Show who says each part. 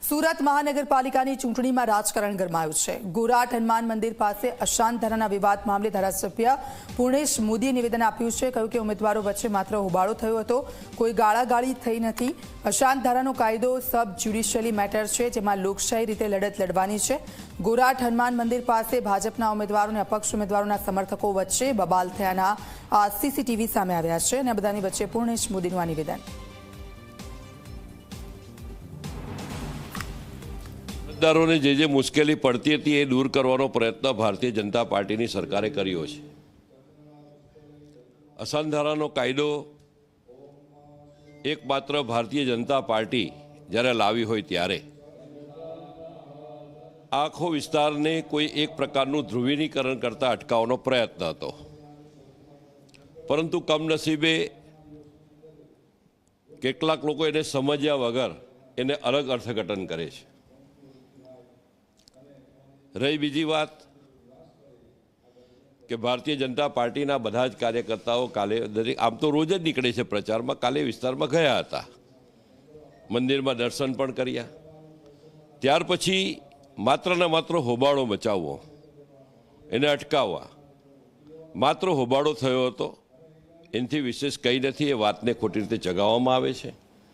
Speaker 1: સુરત મહાનગરપાલિકાની ચૂંટણીમાં રાજકારણ ગરમાયું છે। ગોરાટ હનુમાન મંદિર પાસે અશાંત ધારાના વિવાદ મામલે ધારાસભ્ય પૂર્ણેશ મોદીએ નિવેદન આપ્યું છે। કહ્યું કે ઉમેદવારો વચ્ચે માત્ર હોબાળો થયો હતો, કોઈ ગાળાગાળી થઈ નથી। અશાંત ધારાનો કાયદો સબ જ્યુડિશિયલી મેટર છે, જેમાં લોકશાહી રીતે લડત લડવાની છે। ગોરાટ હનુમાન મંદિર પાસે ભાજપના ઉમેદવારો અને અપક્ષ ઉમેદવારોના સમર્થકો વચ્ચે બબાલ થયાના સીસીટીવી સામે આવ્યા છે અને બધાની વચ્ચે પૂર્ણેશ મોદીનું આ નિવેદન।
Speaker 2: મતદારોને જે મુશ્કેલી પડતી હતી એ દૂર કરવાનો પ્રયત્ન ભારતીય જનતા પાર્ટીની સરકારે કર્યો છે। અશાંત ધારાનો કાયદો એકમાત્ર ભારતીય જનતા પાર્ટી જ્યારે લાવી હોય ત્યારે આખો વિસ્તારને કોઈ એક પ્રકારનું ધ્રુવીકરણ કરતા અટકાવવાનો પ્રયત્ન હતો, પરંતુ કમનસીબે કેટલાક લોકો એને સમજ્યા વગર એને અલગ અર્થઘટન કરે છે। રહી બીજી વાત કે ભારતીય જનતા પાર્ટીના બધા જ કાર્યકર્તાઓ કાલે આમ તો રોજ જ નીકળે છે પ્રચારમાં, કાલે વિસ્તારમાં ગયા હતા, મંદિરમાં દર્શન પણ કર્યા। ત્યાર પછી માત્ર ને માત્ર હોબાળો મચાવવો, એને અટકાવવા, માત્ર હોબાળો થયો હતો, એનાથી વિશેષ કંઈ નથી। એ વાતને ખોટી રીતે ચગાવવામાં આવે છે।